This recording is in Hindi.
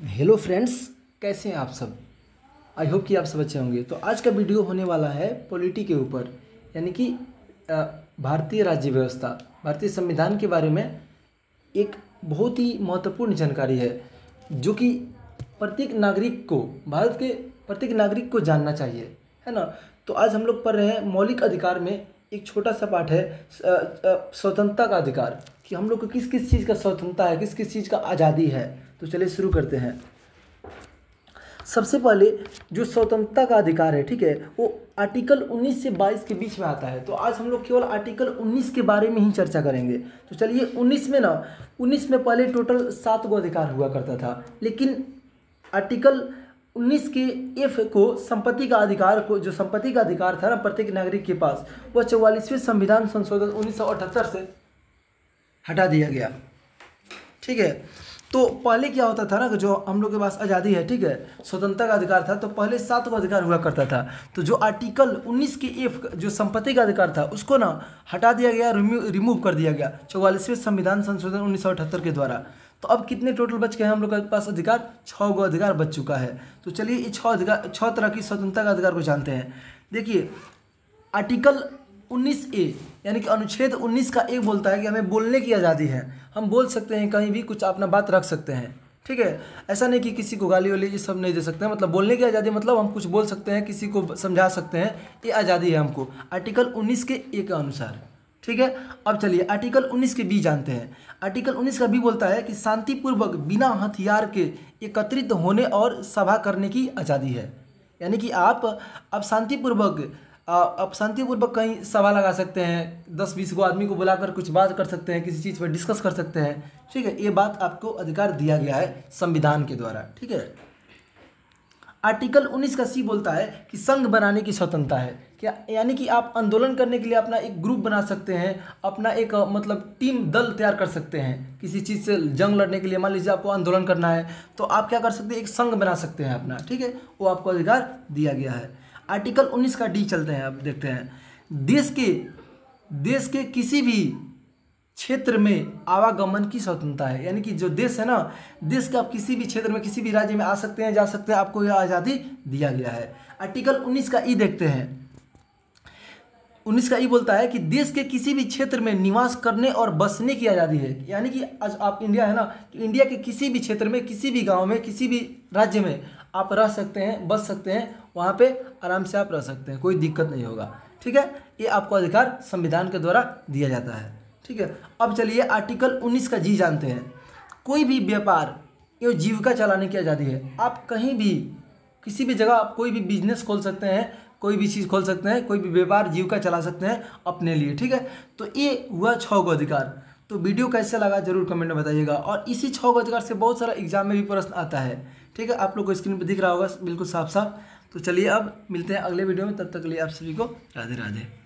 हेलो फ्रेंड्स, कैसे हैं आप सब। आई होप कि आप सब अच्छे होंगे। तो आज का वीडियो होने वाला है पॉलिटी के ऊपर, यानी कि अ, भारतीय राज्य व्यवस्था, भारतीय संविधान के बारे में एक बहुत ही महत्वपूर्ण जानकारी है जो कि प्रत्येक नागरिक को, भारत के प्रत्येक नागरिक को जानना चाहिए, है ना। तो आज हम लोग पढ़ रहे हैं मौलिक अधिकार में एक छोटा सा पार्ट है स्वतंत्रता का अधिकार, कि हम लोग को किस किस चीज़ का स्वतंत्रता है, किस किस चीज़ का आज़ादी है। तो चलिए शुरू करते हैं। सबसे पहले जो स्वतंत्रता का अधिकार है, ठीक है, वो आर्टिकल 19 से 22 के बीच में आता है। तो आज हम लोग केवल आर्टिकल 19 के बारे में ही चर्चा करेंगे। तो चलिए 19 में पहले टोटल 7 गो अधिकार हुआ करता था, लेकिन आर्टिकल 19 के एफ को, संपत्ति का अधिकार को, जो संपत्ति का अधिकार था ना प्रत्येक नागरिक के पास, वह 44वें संविधान संशोधन 1978 से हटा दिया गया। ठीक है। तो पहले क्या होता था ना कि जो हम लोग के पास आज़ादी है, ठीक है, स्वतंत्रता का अधिकार था, तो पहले 7 को अधिकार हुआ करता था। तो जो आर्टिकल 19 के एफ जो संपत्ति का अधिकार था उसको ना हटा दिया गया, रिमूव कर दिया गया 44वें संविधान संशोधन 1978 के द्वारा। तो अब कितने टोटल बच गए हैं हम लोग के पास अधिकार? 6 गो अधिकार बच चुका है। तो चलिए ये 6 तरह की स्वतंत्रता का अधिकार को जानते हैं। देखिए आर्टिकल 19A यानी कि अनुच्छेद 19 का एक बोलता है कि हमें बोलने की आज़ादी है, हम बोल सकते हैं, कहीं भी कुछ अपना बात रख सकते हैं। ठीक है, ऐसा नहीं कि किसी को गाली वाली ये सब नहीं दे सकते हैं। मतलब बोलने की आज़ादी, मतलब हम कुछ बोल सकते हैं, किसी को समझा सकते हैं, ये आज़ादी है हमको आर्टिकल 19 के ए के अनुसार। ठीक है। अब चलिए आर्टिकल 19 के बी जानते हैं। आर्टिकल 19 का बी बोलता है कि शांतिपूर्वक बिना हथियार के एकत्रित होने और सभा करने की आज़ादी है। यानी कि आप शांतिपूर्वक कहीं सभा लगा सकते हैं, 10-20 गो आदमी को बुलाकर कुछ बात कर सकते हैं, किसी चीज़ पर डिस्कस कर सकते हैं। ठीक है, ये बात आपको अधिकार दिया गया है संविधान के द्वारा। ठीक है। आर्टिकल 19 का सी बोलता है कि संघ बनाने की स्वतंत्रता है। क्या? यानी कि आप आंदोलन करने के लिए अपना एक ग्रुप बना सकते हैं, अपना एक मतलब टीम दल तैयार कर सकते हैं। किसी चीज़ से जंग लड़ने के लिए मान लीजिए आपको आंदोलन करना है, तो आप क्या कर सकते हैं, एक संघ बना सकते हैं अपना। ठीक है, वो आपको अधिकार दिया गया है। आर्टिकल 19 का डी चलते हैं, अब देखते हैं। देश के किसी भी क्षेत्र में आवागमन की स्वतंत्रता है। यानी कि जो देश है ना, देश के आप किसी भी क्षेत्र में, किसी भी राज्य में आ सकते हैं, जा सकते हैं, आपको यह आज़ादी दिया गया है। आर्टिकल 19 का ई देखते हैं। 19 का ई बोलता है कि देश के किसी भी क्षेत्र में निवास करने और बसने की आज़ादी है। यानी कि आज आप इंडिया है ना, तो इंडिया के किसी भी क्षेत्र में, किसी भी गांव में, किसी भी राज्य में आप रह सकते हैं, बस सकते हैं, वहाँ पे आराम से आप रह सकते हैं, कोई दिक्कत नहीं होगा। ठीक है, ये आपको अधिकार संविधान के द्वारा दिया जाता है। ठीक है। अब चलिए आर्टिकल 19 का जी जानते हैं। कोई भी व्यापार एवं जीविका चलाने की आज़ादी है। आप कहीं भी, किसी भी जगह आप कोई भी बिजनेस खोल सकते हैं, कोई भी चीज़ खोल सकते हैं, कोई भी व्यापार जीविका चला सकते हैं अपने लिए। ठीक है, तो ये हुआ 6 गो अधिकार। तो वीडियो कैसा लगा जरूर कमेंट में बताइएगा। और इसी 6 गो अधिकार से बहुत सारा एग्जाम में भी प्रश्न आता है। ठीक है, आप लोग को स्क्रीन पर दिख रहा होगा बिल्कुल साफ साफ। तो चलिए अब मिलते हैं अगले वीडियो में, तब तक के लिए आप सभी को राधे राधे।